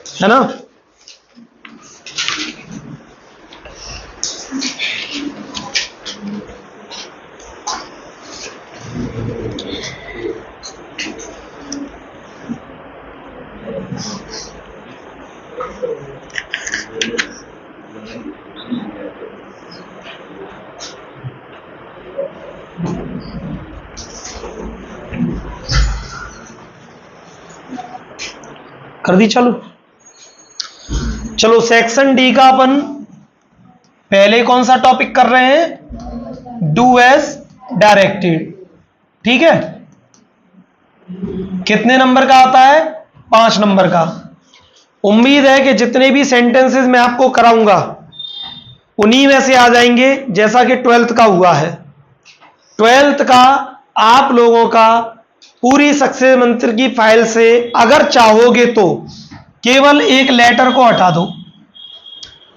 है ना। कर दी चालू। चलो सेक्शन डी का अपन पहले कौन सा टॉपिक कर रहे हैं, डू एज डायरेक्टेड। ठीक है, कितने नंबर का आता है, 5 नंबर का। उम्मीद है कि जितने भी सेंटेंसेस मैं आपको कराऊंगा उन्हीं में से आ जाएंगे, जैसा कि 12th का हुआ है। 12th का आप लोगों का पूरी सक्सेस मंत्र की फाइल से अगर चाहोगे तो केवल एक लेटर को हटा दो,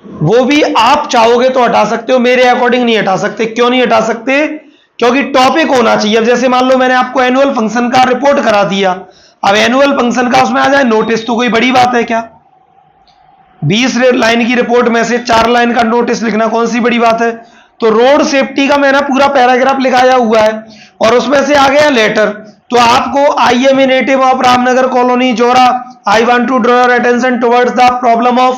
वो भी आप चाहोगे तो हटा सकते हो, मेरे अकॉर्डिंग नहीं हटा सकते। क्यों नहीं हटा सकते, क्योंकि टॉपिक होना चाहिए। अब जैसे मान लो मैंने आपको एनुअल फंक्शन का रिपोर्ट करा दिया, अब एनुअल फंक्शन का उसमें आ जाए नोटिस, तो कोई बड़ी बात है क्या। 20 लाइन की रिपोर्ट में से 4 लाइन का नोटिस लिखना कौन सी बड़ी बात है। तो रोड सेफ्टी का मैंने पूरा पैराग्राफ लिखाया हुआ है और उसमें से आ गया लेटर, तो आपको I am a native of Ramnagar colony Jora, I want to draw your attention towards the problem of,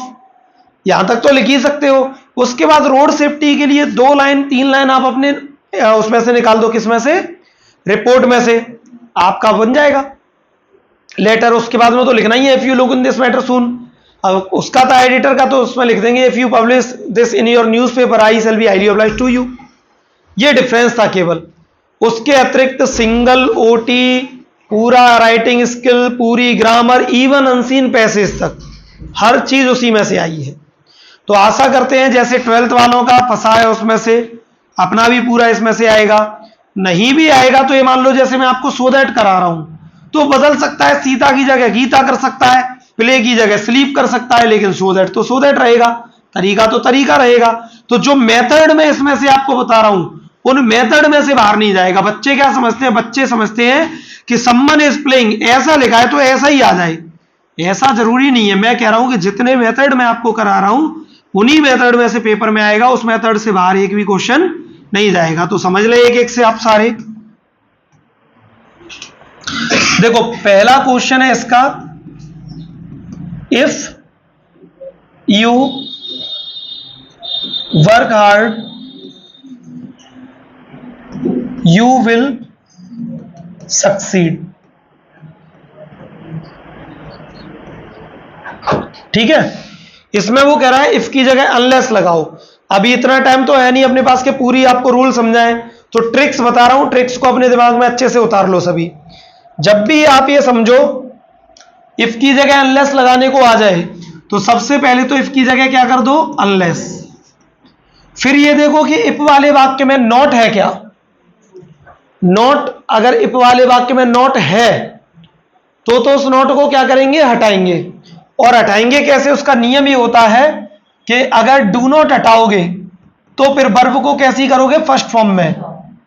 यहां तक तो लिख ही सकते हो। उसके बाद रोड सेफ्टी के लिए 2 लाइन 3 लाइन आप अपने उसमें से निकाल दो, किसमें से, रिपोर्ट में से, आपका बन जाएगा लेटर। उसके बाद में तो लिखना ही है if you look in this matter soon. अब उसका था एडिटर का, तो उसमें लिख देंगे if you publish this in your newspaper I shall be highly obliged to you. ये डिफरेंस था केवल। उसके अतिरिक्त सिंगल ओटी, पूरा राइटिंग स्किल, पूरी ग्रामर, इवन अनसीन पैसेज तक हर चीज उसी में से आई है। तो आशा करते हैं जैसे 12th वालों का फंसा है उसमें से अपना भी पूरा इसमें से आएगा। नहीं भी आएगा तो ये मान लो जैसे मैं आपको सो दैट करा रहा हूं, तो बदल सकता है, सीता की जगह गीता कर सकता है, प्ले की जगह स्लीप कर सकता है, लेकिन सो दैट तो सो दैट रहेगा, तरीका तो तरीका रहेगा। तो जो मेथड में इसमें से आपको बता रहा हूं उन मेथड में से बाहर नहीं जाएगा। बच्चे क्या समझते हैं, बच्चे समझते हैं कि समवन इज प्लेइंग, ऐसा लिखा है तो ऐसा ही आ जाए, ऐसा जरूरी नहीं है। मैं कह रहा हूं कि जितने मेथड मैं आपको करा रहा हूं उन्हीं मेथड में से पेपर में आएगा, उस मेथड से बाहर एक भी क्वेश्चन नहीं जाएगा। तो समझ ले एक एक से आप सारे। देखो पहला क्वेश्चन है इसका, if you work hard you will succeed. ठीक है, इसमें वो कह रहा है इफ की जगह अनलेस लगाओ। अभी इतना टाइम तो है नहीं अपने पास के पूरी आपको रूल समझाएं, तो ट्रिक्स बता रहा हूं, ट्रिक्स को अपने दिमाग में अच्छे से उतार लो सभी। जब भी आप ये समझो इफ की जगह अनलेस लगाने को आ जाए, तो सबसे पहले तो इफ की जगह क्या कर दो, अनलेस। फिर ये देखो कि इफ वाले वाक्य में नॉट है क्या, नॉट, अगर इफ वाले वाक्य में नॉट है तो उस नॉट को क्या करेंगे, हटाएंगे। और हटाएंगे कैसे, उसका नियम ये होता है कि अगर डू नॉट हटाओगे तो फिर वर्ब को कैसी करोगे, फर्स्ट फॉर्म में।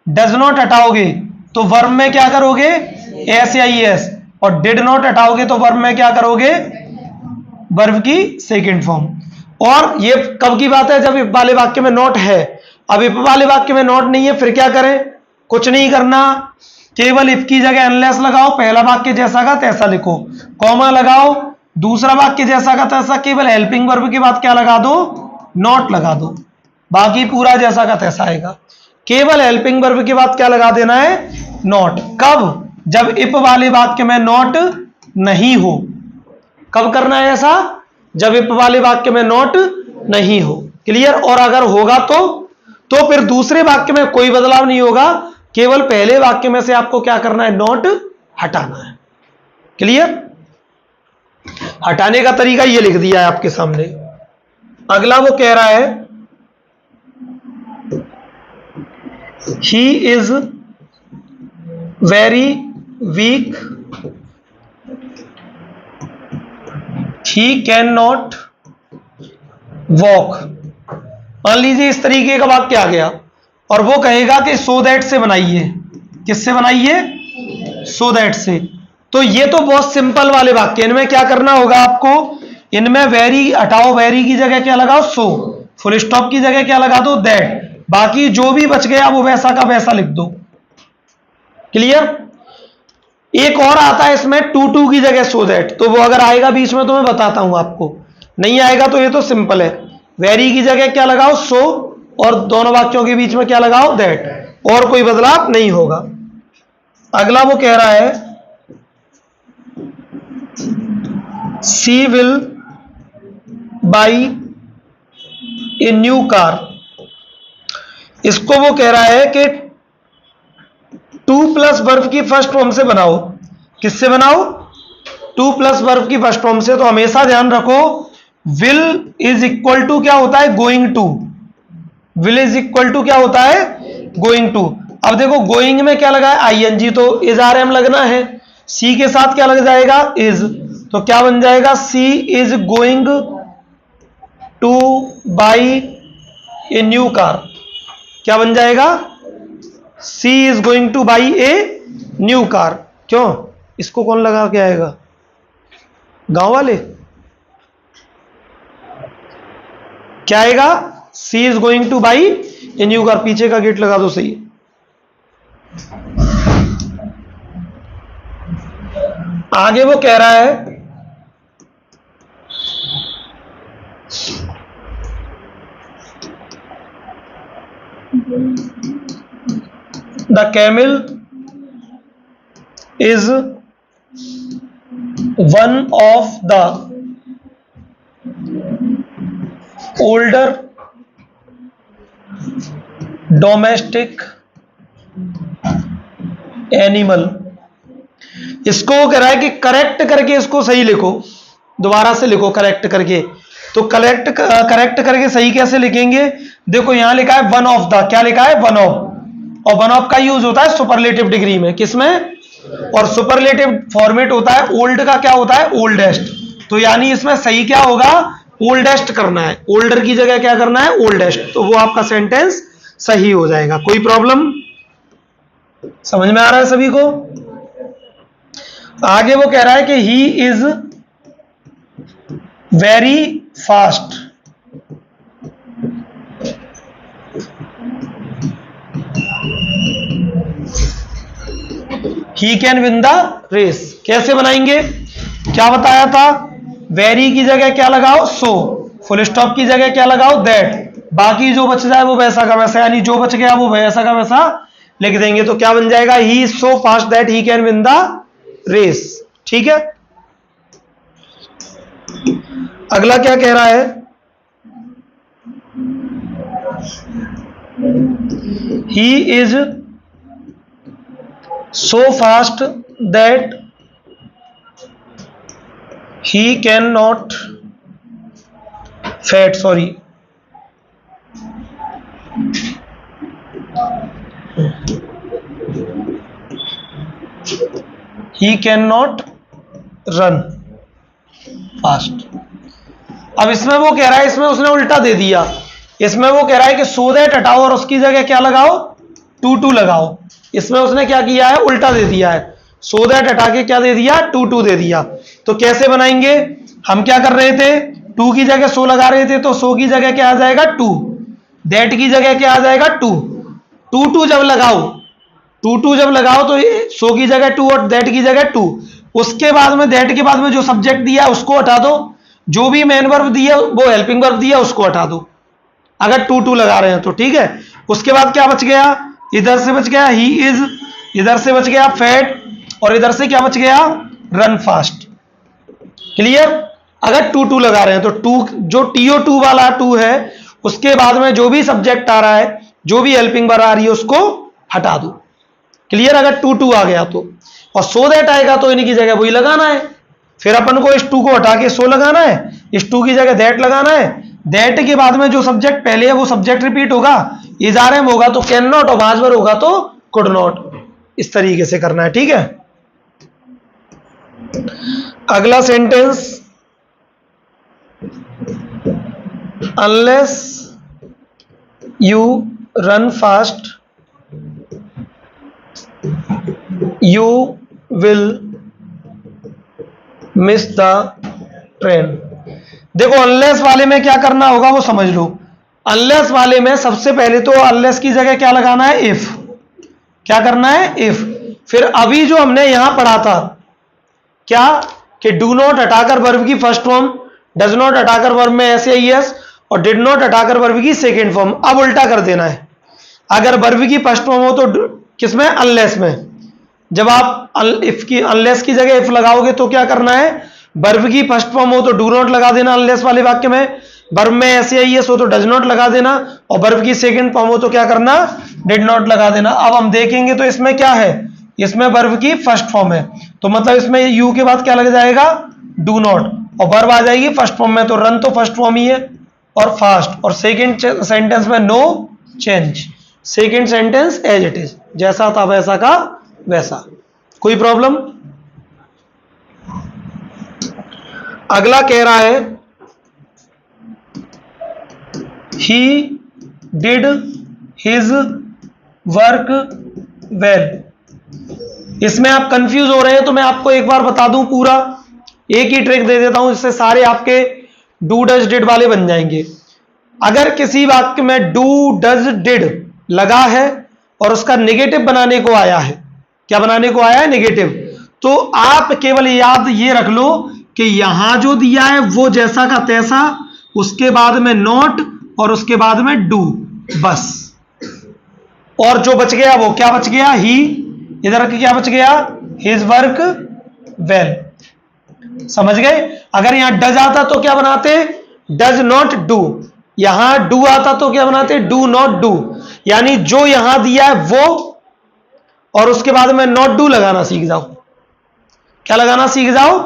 डज नॉट हटाओगे तो वर्ब में क्या करोगे, एस या एस। और डिड नॉट हटाओगे तो वर्ब में क्या करोगे, वर्ब की सेकंड फॉर्म। और ये कब की बात है, जब इफ वाले वाक्य में नॉट है। अब इफ वाले वाक्य में नॉट नहीं है, फिर क्या करें, कुछ नहीं करना, केवल इफ की जगह अनलेस लगाओ, पहला वाक्य जैसा का तैसा लिखो, कॉमा लगाओ, दूसरा वाक्य जैसा का तैसा, केवल हेल्पिंग वर्ब के बाद क्या लगा दो, नॉट लगा दो, बाकी पूरा जैसा का तैसा आएगा। केवल हेल्पिंग वर्ब के बाद क्या लगा देना है, नॉट। कब, जब इफ वाले वाक्य में नॉट नहीं हो। कब करना है ऐसा, जब इफ वाले वाक्य में नॉट नहीं हो। क्लियर। और अगर होगा तो फिर दूसरे वाक्य में कोई बदलाव नहीं होगा, केवल पहले वाक्य में से आपको क्या करना है, नॉट हटाना है। क्लियर। हटाने का तरीका ये लिख दिया है आपके सामने। अगला वो कह रहा है he is very weak, he can not walk. मान लीजिए इस तरीके का वाक्य आ गया और वो कहेगा कि सो दैट से बनाइए। किससे बनाइए, सो दैट से। तो ये तो बहुत सिंपल वाले वाक्य, इनमें क्या करना होगा आपको, इनमें वेरी हटाओ, वेरी की जगह क्या लगाओ सो, फुल स्टॉप की जगह क्या लगा दो दैट, बाकी जो भी बच गया वो वैसा का वैसा लिख दो। क्लियर। एक और आता है इसमें टू टू की जगह सो दैट, तो वो अगर आएगा बीच में तो मैं बताता हूं आपको, नहीं आएगा तो ये तो सिंपल है, वेरी की जगह क्या लगाओ सो, और दोनों वाक्यों के बीच में क्या लगाओ दैट, और कोई बदलाव नहीं होगा। अगला वो कह रहा है she will buy a new car. इसको वो कह रहा है कि टू प्लस वर्ब की फर्स्ट फॉर्म से बनाओ। किससे बनाओ? टू प्लस वर्ब की फर्स्ट फॉर्म से। तो हमेशा ध्यान रखो विल इज इक्वल टू क्या होता है going to, will is equal to क्या होता है गोइंग टू। अब देखो गोइंग में क्या लगा है आईएनजी, तो इज आर एम लगना है, सी के साथ क्या लग जाएगा इज, तो क्या बन जाएगा she is going to buy a new car. क्या बन जाएगा she is going to buy a new car. क्यों? इसको कौन लगा के आएगा? गांव वाले। क्या आएगा? She is going to buy a new car. पीछे का गेट लगा दो, सही। आगे वो कह रहा है the camel is one of the older domestic animal. इसको कह रहा है कि करेक्ट करके इसको सही लिखो, दोबारा से लिखो करेक्ट करके। तो करेक्ट करके सही कैसे लिखेंगे? देखो यहां लिखा है वन ऑफ द, क्या लिखा है वन ऑफ, और वन ऑफ का यूज होता है सुपरलेटिव डिग्री में, किसमें? और सुपरलेटिव फॉर्मेट होता है ओल्ड का, क्या होता है ओल्डेस्ट। तो यानी इसमें सही क्या होगा ओल्डेस्ट करना है, ओल्डर की जगह क्या करना है ओल्डेस्ट, तो वो आपका सेंटेंस सही हो जाएगा। कोई प्रॉब्लम समझ में आ रहा है सभी को? आगे वो कह रहा है कि he is very fast. He can win the race. कैसे बनाएंगे? क्या बताया था? वेरी की जगह क्या लगाओ सो, फुल स्टॉप की जगह क्या लगाओ दैट, बाकी जो बच जाए वो वैसा का वैसा, यानी जो बच गया वो वैसा का वैसा लिख देंगे। तो क्या बन जाएगा he is so fast that he can win the race. ठीक है। अगला क्या कह रहा है? He is so fast that he cannot fat, sorry, he cannot run fast। अब इसमें वो कह रहा है, इसमें उसने उल्टा दे दिया, इसमें वो कह रहा है कि सो दैट हटाओ और उसकी जगह क्या लगाओ टू टू लगाओ। इसमें उसने क्या किया है उल्टा दे दिया है, सो दैट हटा के क्या दे दिया टू टू दे दिया। तो कैसे बनाएंगे? हम क्या कर रहे थे टू की जगह सो लगा रहे थे, तो सो की जगह क्या आ जाएगा टू, दैट की जगह क्या आ जाएगा टू, टू टू जब लगाओ, टू टू जब लगाओ तो सो की जगह टू और दैट की जगह टू, उसके बाद में दैट के बाद में जो सब्जेक्ट दिया है उसको हटा दो, जो भी मेन वर्ब दिया वो हेल्पिंग वर्ब दिया उसको हटा दो, अगर टू टू लगा रहे हैं तो। ठीक है। उसके बाद क्या बच गया? इधर से बच गया ही इज, इधर से बच गया फैट, और इधर से क्या बच गया रन फास्ट। क्लियर? अगर टू टू लगा रहे हैं तो टू, जो टीओ टू वाला टू है उसके बाद में जो भी सब्जेक्ट आ रहा है, जो भी हेल्पिंग वर्ब आ रही है उसको हटा दो। क्लियर? अगर टू टू आ गया तो, और सो दैट आएगा तो इनकी जगह वही लगाना है, फिर अपन को इस टू को हटा के सो लगाना है, इस टू की जगह दैट लगाना है, दैट के बाद में जो सब्जेक्ट पहले है वो सब्जेक्ट रिपीट होगा, इज आर एम होगा तो कैन नॉट, और वाजवर होगा तो कुड नॉट। इस तरीके से करना है। ठीक है। अगला sentence, unless you run fast you will miss the train. देखो अनलेस वाले में क्या करना होगा वो समझ लो। अनलेस वाले में सबसे पहले तो अनलेस की जगह क्या लगाना है, इफ। क्या करना है, इफ। फिर अभी जो हमने यहां पढ़ा था क्या, कि डू नॉट हटाकर वर्ब की फर्स्ट फॉर्म, डज नॉट हटाकर वर्ब में एस या ईएस, और डिड नॉट हटाकर वर्ब की सेकेंड फॉर्म। अब उल्टा कर देना है, अगर वर्ब की फर्स्ट फॉर्म हो तो किसमें, अनलेस में। जब आप इफ की, अनलेस की जगह इफ लगाओगे तो क्या करना है, वर्ब की फर्स्ट फॉर्म हो तो डू नॉट लगा देना अनलेस वाले वाक्य में, वर्ब में एस या ईएस हो तो डज नॉट लगा देना, और वर्ब की सेकंड फॉर्म हो तो क्या करना, डिड नॉट लगा देना। अब हम देखेंगे तो इसमें क्या है, इसमें वर्ब की फर्स्ट फॉर्म है, तो मतलब इसमें यू के बाद क्या लग जाएगा, डू नॉट, और वर्ब आ जाएगी फर्स्ट फॉर्म में, तो रन तो फर्स्ट फॉर्म ही है, और फास्ट, और सेकेंड सेंटेंस में no change, second sentence as it is, जैसा था वैसा का वैसा। कोई प्रॉब्लम। अगला कह रहा है he did his work well. इसमें आप कंफ्यूज हो रहे हैं तो मैं आपको एक बार बता दूं, पूरा एक ही ट्रिक दे देता हूं, इससे सारे आपके डू डज डिड वाले बन जाएंगे। अगर किसी वाक्य में डू डज डिड लगा है और उसका नेगेटिव बनाने को आया है, क्या बनाने को आया है, नेगेटिव, तो आप केवल याद ये रख लो कि यहां जो दिया है वो जैसा का तैसा, उसके बाद में नॉट, और उसके बाद में डू, बस। और जो बच गया वो क्या बच गया, ही, इधर के क्या बच गया, हिज वर्क वेल। समझ गए। अगर यहां डज आता तो क्या बनाते, डज नॉट डू, यहां डू आता तो क्या बनाते, डू नॉट डू। यानी जो यहां दिया है वो, और उसके बाद में नॉट डू लगाना सीख जाओ। क्या लगाना सीख जाओ।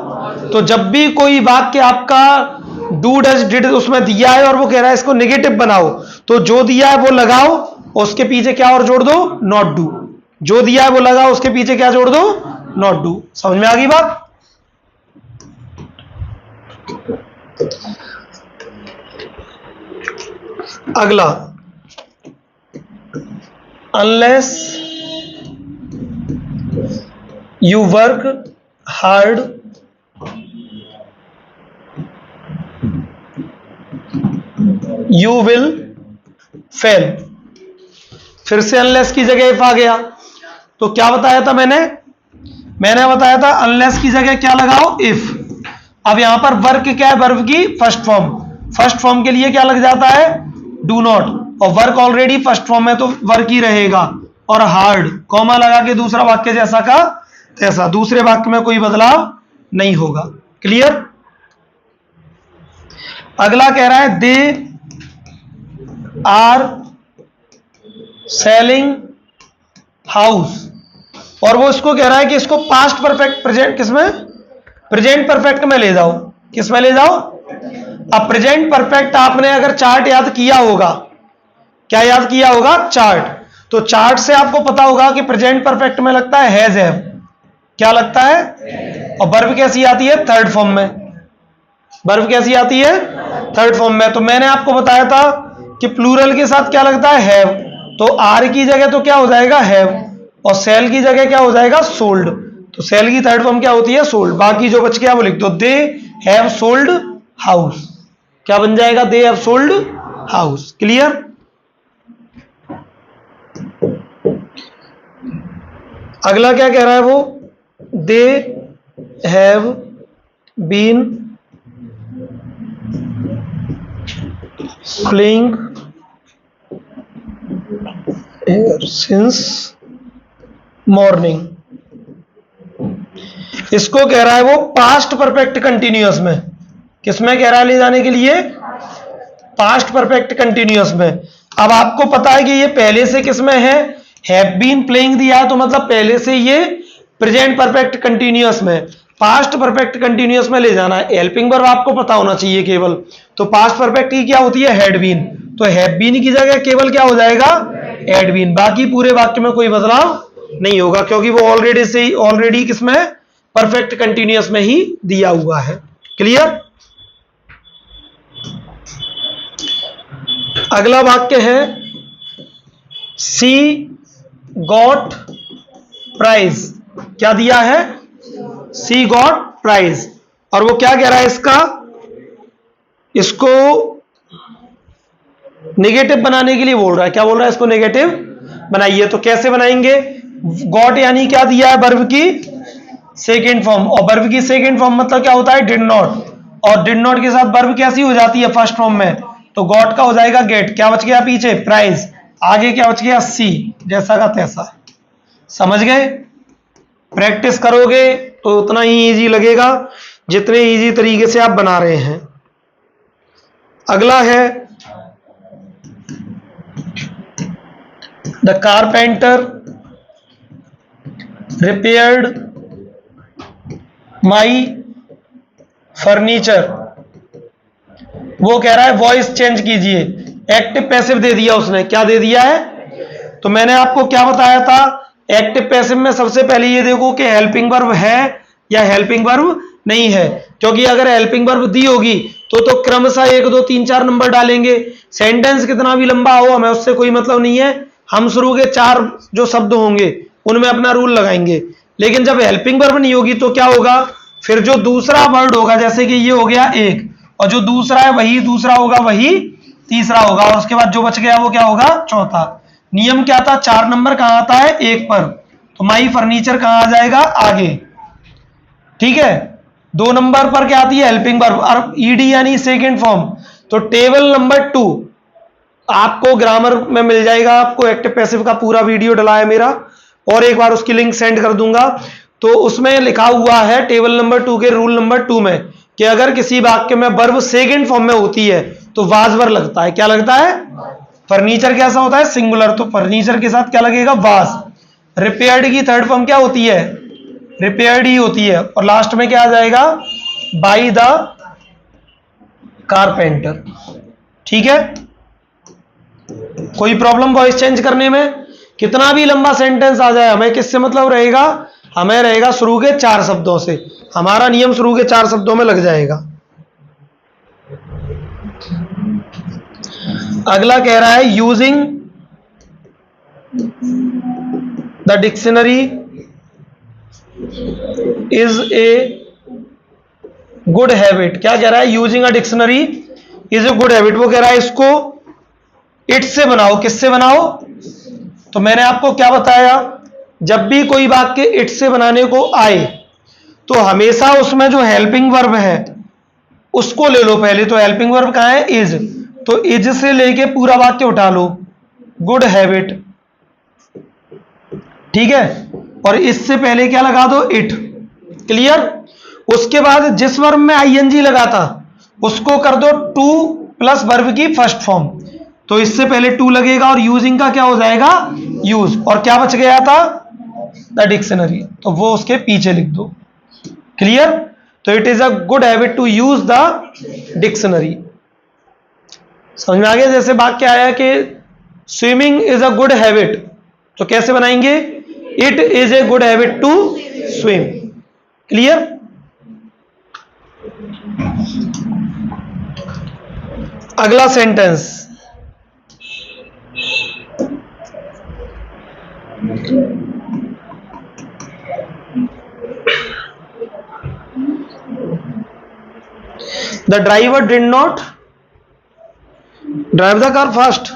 तो जब भी कोई वाक्य आपका डू डज डिड उसमें दिया है और वो कह रहा है इसको नेगेटिव बनाओ, तो जो दिया है वो लगाओ, उसके पीछे क्या और जोड़ दो, नॉट डू। जो दिया है वो लगाओ, उसके पीछे क्या जोड़ दो, नॉट डू। समझ में आ गई बात। अगला, unless you work hard you will fail. फिर से अनलेस की जगह इफ आ गया। तो क्या बताया था मैंने बताया था अनलेस की जगह क्या लगाओ, इफ। अब यहां पर वर्क क्या है, वर्ब की फर्स्ट फॉर्म, फर्स्ट फॉर्म के लिए क्या लग जाता है, डू नॉट, और वर्क ऑलरेडी फर्स्ट फॉर्म में तो वर्क ही रहेगा, और हार्ड कॉमा लगा के दूसरा वाक्य जैसा का तैसा, दूसरे वाक्य में कोई बदलाव नहीं होगा। क्लियर। अगला कह रहा है दे आर सेलिंग हाउस, और वो इसको कह रहा है कि इसको पास्ट परफेक्ट प्रेजेंट, किसमें, प्रेजेंट परफेक्ट में ले जाओ। किसमें ले जाओ। अब प्रेजेंट परफेक्ट आपने अगर चार्ट याद किया होगा, क्या याद किया होगा, चार्ट, तो चार्ट से आपको पता होगा कि प्रेजेंट परफेक्ट में लगता है हैज हैव। क्या लगता है, और वर्ब कैसी आती है, थर्ड फॉर्म में। वर्ब कैसी आती है, थर्ड फॉर्म में। तो मैंने आपको बताया था कि प्लूरल के साथ क्या लगता है, हैव, तो आर की जगह तो क्या हो जाएगा, हैव, और सेल की जगह क्या हो जाएगा, सोल्ड। तो सेल की थर्ड फॉर्म क्या होती है, सोल्ड। बाकी जो बच गया वो लिख दो, दे हैव सोल्ड हाउस। क्या बन जाएगा, they have sold house. Clear. अगला क्या कह रहा है वो, they have been playing since morning. इसको कह रहा है वो पास्ट परफेक्ट कंटिन्यूअस में। किसमें कह रहा है ले जाने के लिए, पास्ट परफेक्ट कंटिन्यूअस में। अब आपको पता है कि ये पहले से किसमें है, हैव बीन प्लेइंग दिया है, तो मतलब पहले से ये प्रेजेंट परफेक्ट कंटिन्यूअस में, पास्ट परफेक्ट कंटिन्यूअस में ले जाना है। हेल्पिंग वर्ब आपको पता होना चाहिए केवल। तो पास्ट परफेक्ट की क्या होती है, हैड बीन, तो हैव बीन की जगह केवल क्या हो जाएगा, हैड बीन। बाकी पूरे वाक्य में कोई बदलाव नहीं होगा, क्योंकि वो ऑलरेडी किसमें, परफेक्ट कंटिन्यूअस में ही दिया हुआ है। क्लियर। अगला वाक्य है सी गॉट प्राइज। क्या दिया है, सी गॉट प्राइज, और वो क्या कह रहा है इसका, इसको नेगेटिव बनाने के लिए बोल रहा है। क्या बोल रहा है? इसको नेगेटिव बनाइए। तो कैसे बनाएंगे? गॉट यानी क्या दिया है? वर्ब की सेकेंड फॉर्म, और वर्ब की सेकेंड फॉर्म मतलब क्या होता है? डिड नॉट, और डिड नॉट के साथ वर्ब कैसी हो जाती है फर्स्ट फॉर्म में? तो गॉट का हो जाएगा गेट। क्या बच गया पीछे? प्राइस। आगे क्या बच गया? सी, जैसा का तैसा। समझ गए? प्रैक्टिस करोगे तो उतना ही इजी लगेगा जितने इजी तरीके से आप बना रहे हैं। अगला है the carpenter repaired my furniture. वो कह रहा है वॉइस चेंज कीजिए। एक्टिव पैसिव दे दिया उसने। क्या दे दिया है? तो मैंने आपको क्या बताया था? एक्टिव पैसिव में सबसे पहले ये देखो कि हेल्पिंग वर्ब है या हेल्पिंग वर्ब नहीं है, क्योंकि अगर हेल्पिंग वर्ब दी होगी तो क्रमशः 1 2 3 4 नंबर डालेंगे। सेंटेंस कितना भी लंबा हो हमें उससे कोई मतलब नहीं है, हम शुरू के 4 जो शब्द होंगे उनमें अपना रूल लगाएंगे। लेकिन जब हेल्पिंग वर्ब नहीं होगी तो क्या होगा? फिर जो दूसरा वर्ड होगा, जैसे कि ये हो गया एक, और जो दूसरा है वही दूसरा होगा, वही तीसरा होगा, और उसके बाद जो बच गया वो क्या होगा? चौथा। नियम क्या था? 4 नंबर कहां आता है? 1 पर। तो माई फर्नीचर कहां आ जाएगा? आगे। ठीक है। 2 नंबर पर क्या आती है? हेल्पिंग वर्ब, और ईडी यानी सेकेंड फॉर्म। तो टेबल नंबर 2 आपको ग्रामर में मिल जाएगा। आपको एक्टिव पैसिव का पूरा वीडियो डला है मेरा, और एक बार उसकी लिंक सेंड कर दूंगा। तो उसमें लिखा हुआ है टेबल नंबर 2 के रूल नंबर 2 में कि अगर किसी वाक्य में वर्ब सेकेंड फॉर्म में होती है तो वाज वर्ब लगता है। क्या लगता है? फर्नीचर कैसा होता है? सिंगुलर, तो फर्नीचर के साथ क्या लगेगा? वाज। रिपेयर्ड की थर्ड फॉर्म क्या होती है? रिपेयर्ड ही होती है, और लास्ट में क्या आ जाएगा? By the carpenter. ठीक है। कोई प्रॉब्लम वॉइस चेंज करने में? कितना भी लंबा सेंटेंस आ जाए हमें किससे मतलब रहेगा? हमें रहेगा शुरू के 4 शब्दों से। हमारा नियम शुरू के 4 शब्दों में लग जाएगा। अगला कह रहा है using the dictionary is a good habit. क्या कह रहा है? Using a dictionary is a good habit. वो कह रहा है इसको इट से बनाओ। किससे बनाओ? तो मैंने आपको क्या बताया? जब भी कोई वाक्य इट से बनाने को आए तो हमेशा उसमें जो हेल्पिंग वर्ब है उसको ले लो पहले। तो हेल्पिंग वर्ब कहां है? इज। तो इज से लेके पूरा वाक्य उठा लो, गुड हैबिट। ठीक है। और इससे पहले क्या लगा दो? इट। क्लियर? उसके बाद जिस वर्ब में आईएनजी लगा था उसको कर दो टू प्लस वर्ब की फर्स्ट फॉर्म। तो इससे पहले टू लगेगा और यूजिंग का क्या हो जाएगा? यूज। और क्या बच गया था? The dictionary. तो वो उसके पीछे लिख दो। क्लियर? तो it is a good habit to use the dictionary. समझ में आ गया? जैसे वाक्य आया कि swimming is a good habit, तो कैसे बनाएंगे? It is a good habit to swim. Clear? अगला sentence, the driver did not drive the car fast.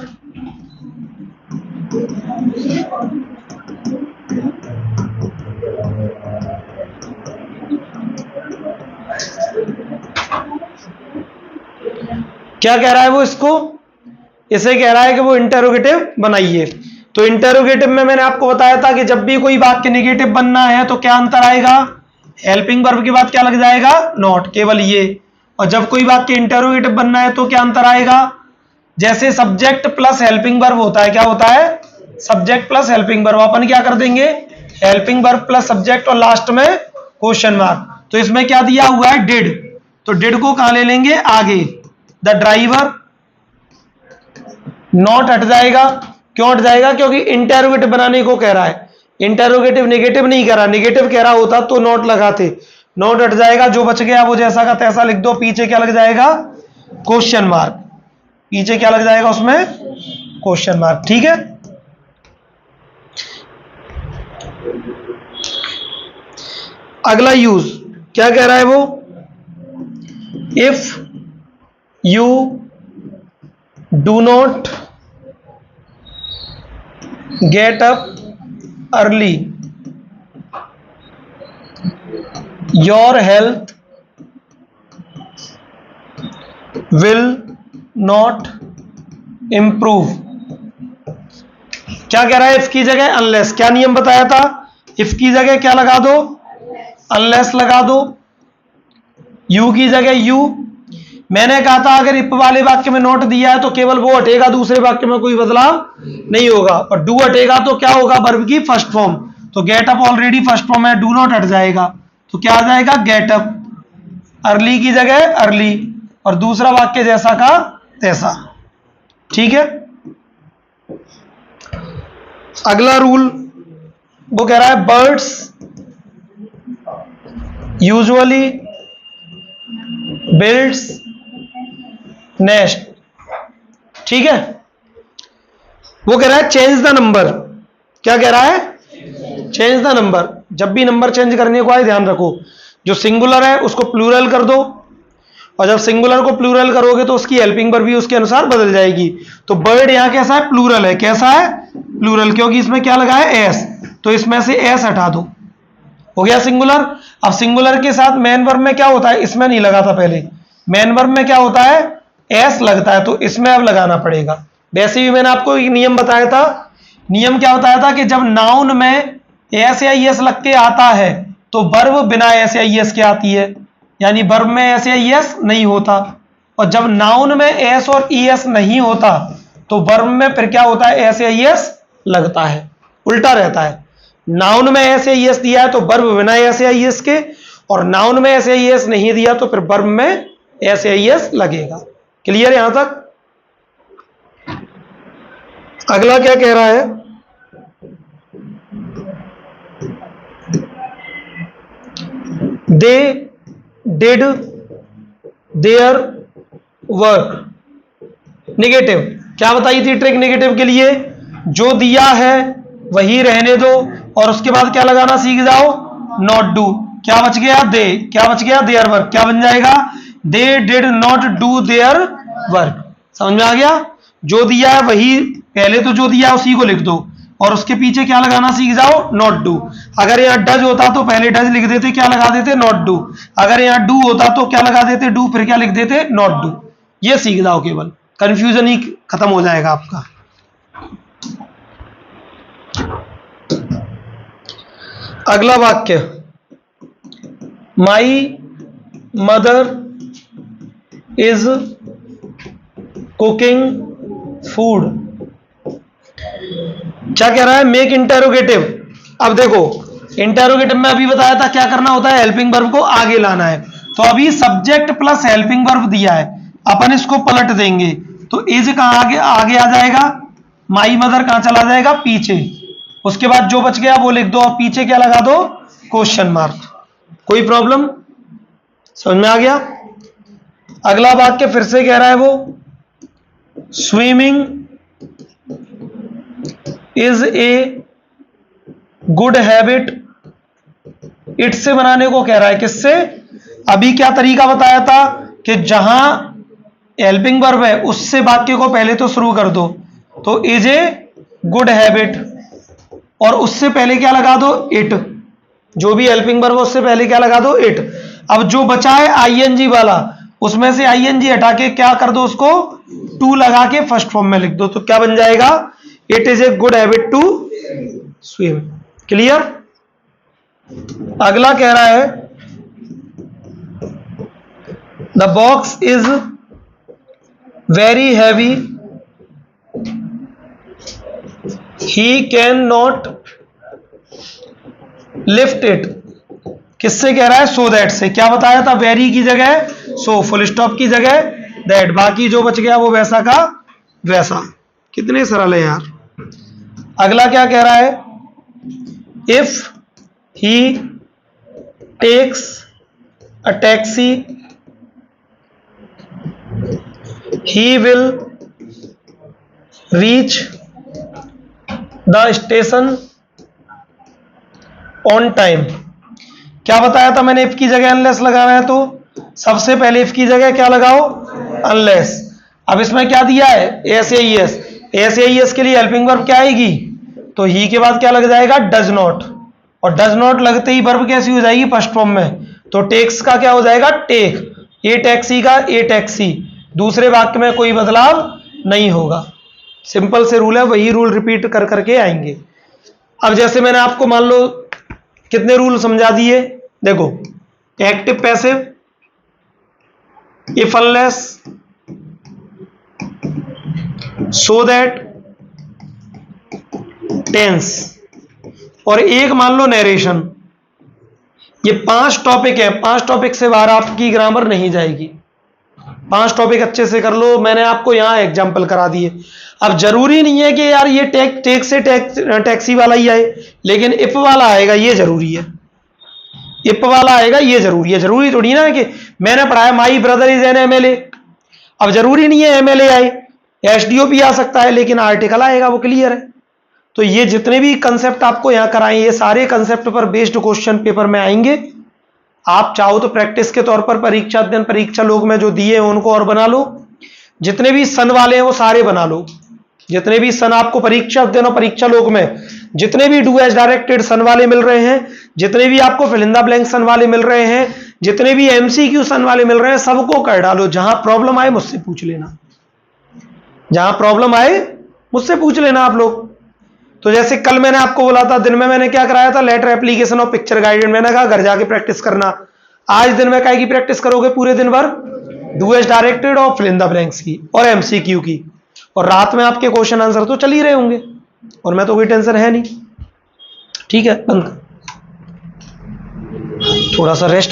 क्या कह रहा है वो? इसको इसे कह रहा है कि वो इंटेरोगेटिव बनाइए। तो इंटेरोगेटिव में मैंने आपको बताया था कि जब भी कोई वाक्य नेगेटिव बनना है तो क्या अंतर आएगा? हेल्पिंग वर्ब के बाद क्या लग जाएगा? नॉट, केवल ये। और जब कोई वाक्य इंटेरोगेटिव बनना है तो क्या अंतर आएगा? जैसे सब्जेक्ट प्लस हेल्पिंग वर्ब होता है, क्या होता है? Subject plus helping verb. अपन क्या कर देंगे? हेल्पिंग वर्ब प्लस सब्जेक्ट और लास्ट में क्वेश्चन मार्क। तो इसमें क्या दिया हुआ है? डिड। तो डिड को कहां ले लेंगे? आगे। द ड्राइवर, नॉट हट जाएगा। क्यों हट जाएगा? क्योंकि इंटेरोगेटिव बनाने को कह रहा है। इंटेरोगेटिव नेगेटिव नहीं कह रहा, नेगेटिव कह रहा होता तो नॉट लगाते। नॉट हट जाएगा, जो बच गया वो जैसा का तैसा लिख दो। पीछे क्या लग जाएगा? Question mark. पीछे क्या लग जाएगा उसमें? Question mark. ठीक है। अगला यूज क्या कह रहा है वो? If you do not get up early, your health will not improve. क्या कह रहा है? इफ की जगह अनलेस, क्या नियम बताया था? इफ की जगह क्या लगा दो? अनलेस लगा दो। यू की जगह यू। मैंने कहा था अगर इफ वाले वाक्य में नॉट दिया है तो केवल वो हटेगा, दूसरे वाक्य में कोई बदलाव नहीं होगा। और डू हटेगा तो क्या होगा? वर्ब की फर्स्ट फॉर्म। तो get up already first form है, डू नॉट हट जाएगा तो क्या आ जाएगा? Get up. अर्ली की जगह अर्ली, और दूसरा वाक्य जैसा का तैसा। ठीक है। अगला रूल वो कह रहा है बर्ड्स यूजुअली बिल्ड्स नेस्ट। ठीक है। वो कह रहा है चेंज द नंबर। क्या कह रहा है? Change the number. जब भी नंबर चेंज करने को आए ध्यान रखो, जो सिंगुलर है उसको प्लूरल कर दो, और जब सिंगुलर को प्लूरल करोगे तो उसकी हेल्पिंग वर्ब भी उसके अनुसार बदल जाएगी। तो बर्ड यहां कैसा है? प्लूरल है। कैसा है? प्लूरल, क्योंकि इसमें क्या लगा है? एस, तो इसमें से एस हटा दो, हो गया सिंगुलर। अब सिंगुलर के साथ मेन वर्ब में क्या होता है? इसमें नहीं लगा था पहले। मेन वर्ब में क्या होता है? एस लगता है, तो इसमें अब लगाना पड़ेगा। वैसे भी मैंने आपको एक नियम बताया था। नियम क्या बताया था? कि जब नाउन में एस या ईएस लग के आता है तो वर्ब बिना एस या ईएस के आती है, यानी वर्ब में एस या ईएस नहीं होता। और जब नाउन में एस और ईएस नहीं होता तो वर्ब में फिर क्या होता है? एस या ईएस लगता है, उल्टा रहता है। नाउन में एस या ईएस दिया है तो वर्ब बिना एस या ईएस के, और नाउन में एस या ईएस नहीं दिया तो फिर वर्ब में एस या ईएस लगेगा। क्लियर यहां तक? अगला क्या कह रहा है? They did their work. Negative क्या बताई थी ट्रिक निगेटिव के लिए? जो दिया है वही रहने दो, और उसके बाद क्या लगाना सीख जाओ? Not do. क्या बच गया? दे। क्या बच गया? Their work. क्या बन जाएगा? They did not do their work. समझ में आ गया? जो दिया है वही, पहले तो जो दिया है उसी को लिख दो, और उसके पीछे क्या लगाना सीख जाओ? Not do. अगर यहाँ डज होता तो पहले डज लिख देते, क्या लगा देते? Not do. अगर यहाँ डू होता तो क्या लगा देते? डू, फिर क्या लिख देते? Not do. ये सीख जाओ, केवल कंफ्यूजन ही खत्म हो जाएगा आपका। अगला वाक्य, my mother is cooking food. क्या कह रहा है? Make interrogative. अब देखो, इंटेरोगेटिव में अभी बताया था क्या करना होता है? हेल्पिंग वर्ब को आगे लाना है। तो अभी सब्जेक्ट प्लस हेल्पिंग वर्ब दिया है, अपन इसको पलट देंगे तो इज कहां आगे आगे आ जाएगा? माई मदर कहां चला जाएगा? पीछे। उसके बाद जो बच गया वो लिख दो, और पीछे क्या लगा दो? Question mark. कोई प्रॉब्लम? समझ में आ गया? अगला वाक्य फिर से कह रहा है वो, swimming is a good habit. It से बनाने को कह रहा है। किससे? अभी क्या तरीका बताया था कि जहां हेल्पिंग वर्ब है उससे वाक्य को पहले तो शुरू कर दो, तो इज ए गुड हैबिट, और उससे पहले क्या लगा दो? इट। जो भी हेल्पिंग वर्ब है उससे पहले क्या लगा दो? इट। अब जो बचा है आईएनजी वाला, उसमें से आईएनजी हटा के क्या कर दो? उसको टू लगा के फर्स्ट फॉर्म में लिख दो, तो क्या बन जाएगा? It is a good habit to swim. Clear? अगला कह रहा है, the box is very heavy, he can not lift it. किससे कह रहा है? सो दैट से। क्या बताया था? वेरी की जगह सो, फुल स्टॉप की जगह दैट, बाकी जो बच गया वो वैसा का वैसा। कितने सरल है यार। अगला क्या कह रहा है? If he takes a taxi, he will reach the station on time. क्या बताया था मैंने? इफ की जगह अनलेस लगाना है तो सबसे पहले इफ की जगह क्या लगाओ? अनलेस। अब इसमें क्या दिया है, एस ए ई एस के लिए हेल्पिंग वर्ब क्या आएगी, तो ही के बाद क्या लग जाएगा, डज नॉट, और डज नॉट लगते ही वर्ब कैसी हो जाएगी, फर्स्ट फॉर्म में, तो टेक्स का क्या हो जाएगा, टेक, ए टैक्सी का ए टैक्सी, दूसरे वाक्य में कोई बदलाव नहीं होगा। सिंपल से रूल है, वही रूल रिपीट कर करके आएंगे। अब जैसे मैंने आपको मान लो कितने रूल समझा दिए, देखो active passive, if unless, so that, tense, और एक मान लो नरेशन। ये 5 टॉपिक है, 5 टॉपिक से बाहर आपकी ग्रामर नहीं जाएगी। 5 टॉपिक अच्छे से कर लो, मैंने आपको यहां एग्जाम्पल करा दिए। अब जरूरी नहीं है कि यार ये टेक से टैक्सी वाला ही आए, लेकिन इफ वाला आएगा ये जरूरी है, इफ वाला आएगा ये जरूरी है। जरूरी थोड़ी ना है कि मैंने पढ़ा है my brother is an MLA, अब जरूरी नहीं है एमएलए आए, एसडीओ भी आ सकता है, लेकिन आर्टिकल आएगा, वो क्लियर है। तो ये जितने भी कंसेप्ट आपको यहां कराए, ये सारे कंसेप्ट पर बेस्ड क्वेश्चन पेपर में आएंगे। आप चाहो तो प्रैक्टिस के तौर पर परीक्षा अध्ययन परीक्षा लोग में जो दिए हैं उनको और बना लो, जितने भी सन वाले हैं वो सारे बना लो, जितने भी सन आपको परीक्षा अध्ययन और परीक्षा लोग में जितने भी डू एज डायरेक्टेड सन वाले मिल रहे हैं, जितने भी आपको फिल इन द ब्लैंक सन वाले मिल रहे हैं, जितने भी एमसीक्यू सन वाले मिल रहे हैं, सबको कर डालो। जहां प्रॉब्लम आए मुझसे पूछ लेना, जहां प्रॉब्लम आए मुझसे पूछ लेना आप लोग। तो जैसे कल मैंने आपको बोला था, दिन में मैंने क्या कराया था, लेटर एप्लीकेशन और पिक्चर गाइडेड, मैंने कहा घर जाके प्रैक्टिस करना। आज दिन में काय की प्रैक्टिस करोगे पूरे दिन भर, डू एज डायरेक्टेड और फिल इन द ब्लैंक्स की और एमसीक्यू की, और रात में आपके क्वेश्चन आंसर तो चल ही रहे होंगे, और मैं तो कोई टेंशन है नहीं। ठीक है, बंद, थोड़ा सा रेस्ट